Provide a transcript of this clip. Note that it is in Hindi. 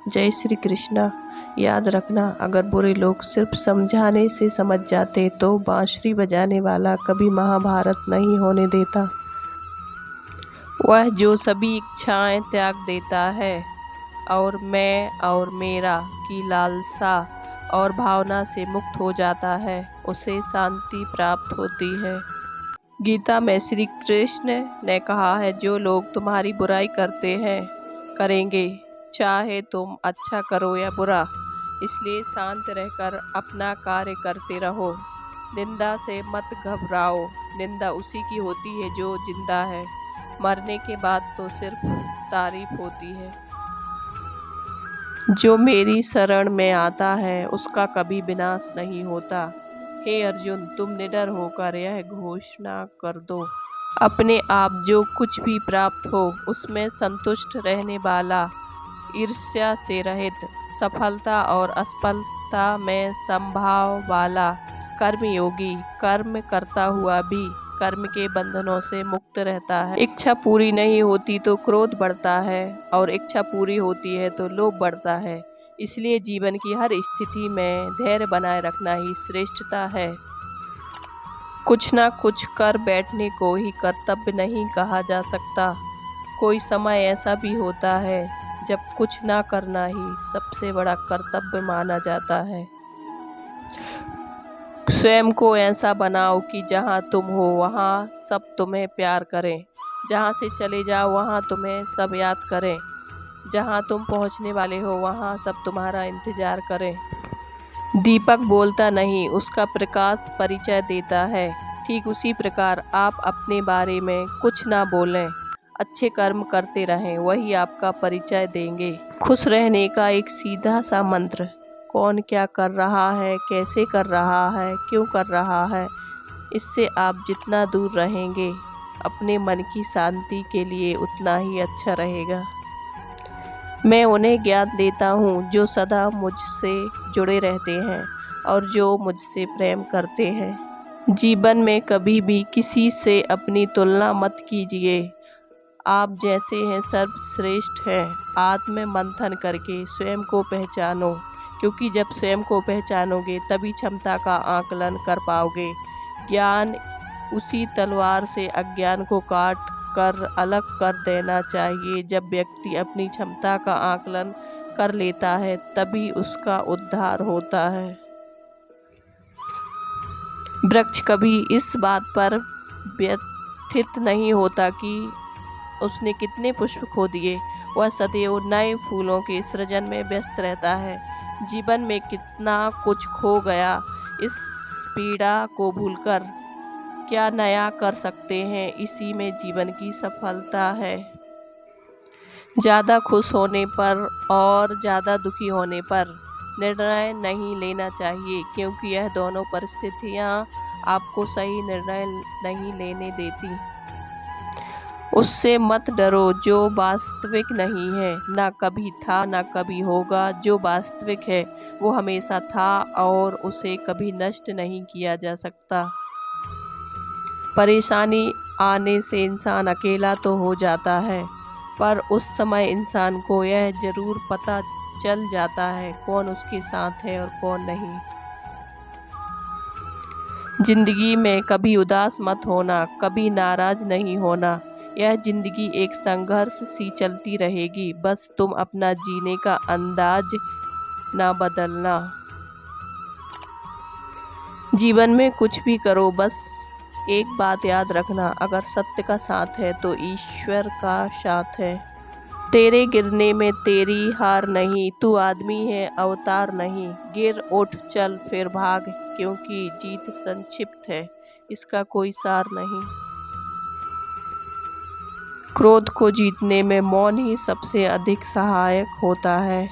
जय श्री कृष्णा। याद रखना, अगर बुरे लोग सिर्फ समझाने से समझ जाते तो बांसुरी बजाने वाला कभी महाभारत नहीं होने देता। वह जो सभी इच्छाएं त्याग देता है और मैं और मेरा की लालसा और भावना से मुक्त हो जाता है, उसे शांति प्राप्त होती है। गीता में श्री कृष्ण ने कहा है, जो लोग तुम्हारी बुराई करते हैं करेंगे, चाहे तुम अच्छा करो या बुरा, इसलिए शांत रहकर अपना कार्य करते रहो। निंदा से मत घबराओ, निंदा उसी की होती है जो जिंदा है, मरने के बाद तो सिर्फ तारीफ होती है। जो मेरी शरण में आता है उसका कभी विनाश नहीं होता। हे अर्जुन, तुम निडर होकर यह घोषणा कर दो, अपने आप जो कुछ भी प्राप्त हो उसमें संतुष्ट रहने वाला, ईर्ष्या से रहित, सफलता और असफलता में संभाव वाला, कर्मयोगी, कर्म करता हुआ भी कर्म के बंधनों से मुक्त रहता है। इच्छा पूरी नहीं होती तो क्रोध बढ़ता है और इच्छा पूरी होती है तो लोभ बढ़ता है। इसलिए जीवन की हर स्थिति में धैर्य बनाए रखना ही श्रेष्ठता है। कुछ ना कुछ कर बैठने को ही कर्तव्य नहीं कहा जा सकता। कोई समय ऐसा भी होता है जब कुछ ना करना ही सबसे बड़ा कर्तव्य माना जाता है। स्वयं को ऐसा बनाओ कि जहाँ तुम हो वहाँ सब तुम्हें प्यार करें, जहाँ से चले जाओ वहाँ तुम्हें सब याद करें, जहाँ तुम पहुँचने वाले हो वहाँ सब तुम्हारा इंतजार करें। दीपक बोलता नहीं, उसका प्रकाश परिचय देता है। ठीक उसी प्रकार आप अपने बारे में कुछ ना बोलें, अच्छे कर्म करते रहें, वही आपका परिचय देंगे। खुश रहने का एक सीधा सा मंत्र, कौन क्या कर रहा है, कैसे कर रहा है, क्यों कर रहा है, इससे आप जितना दूर रहेंगे अपने मन की शांति के लिए उतना ही अच्छा रहेगा। मैं उन्हें ज्ञान देता हूँ जो सदा मुझसे जुड़े रहते हैं और जो मुझसे प्रेम करते हैं। जीवन में कभी भी किसी से अपनी तुलना मत कीजिए। आप जैसे हैं सर्वश्रेष्ठ हैं। आत्म मंथन करके स्वयं को पहचानो, क्योंकि जब स्वयं को पहचानोगे तभी क्षमता का आकलन कर पाओगे। ज्ञान उसी तलवार से अज्ञान को काट कर अलग कर देना चाहिए। जब व्यक्ति अपनी क्षमता का आकलन कर लेता है तभी उसका उद्धार होता है। वृक्ष कभी इस बात पर व्यथित नहीं होता कि उसने कितने पुष्प खो दिए, वह सदैव नए फूलों के सृजन में व्यस्त रहता है। जीवन में कितना कुछ खो गया, इस पीड़ा को भूलकर क्या नया कर सकते हैं, इसी में जीवन की सफलता है। ज़्यादा खुश होने पर और ज़्यादा दुखी होने पर निर्णय नहीं लेना चाहिए, क्योंकि यह दोनों परिस्थितियाँ आपको सही निर्णय नहीं लेने देती। उससे मत डरो जो वास्तविक नहीं है, ना कभी था ना कभी होगा। जो वास्तविक है वो हमेशा था और उसे कभी नष्ट नहीं किया जा सकता। परेशानी आने से इंसान अकेला तो हो जाता है, पर उस समय इंसान को यह जरूर पता चल जाता है कौन उसके साथ है और कौन नहीं। जिंदगी में कभी उदास मत होना, कभी नाराज नहीं होना। यह जिंदगी एक संघर्ष सी चलती रहेगी, बस तुम अपना जीने का अंदाज ना बदलना। जीवन में कुछ भी करो, बस एक बात याद रखना, अगर सत्य का साथ है तो ईश्वर का साथ है। तेरे गिरने में तेरी हार नहीं, तू आदमी है अवतार नहीं। गिर उठ चल फिर भाग, क्योंकि जीत संक्षिप्त है, इसका कोई सार नहीं। क्रोध को जीतने में मौन ही सबसे अधिक सहायक होता है।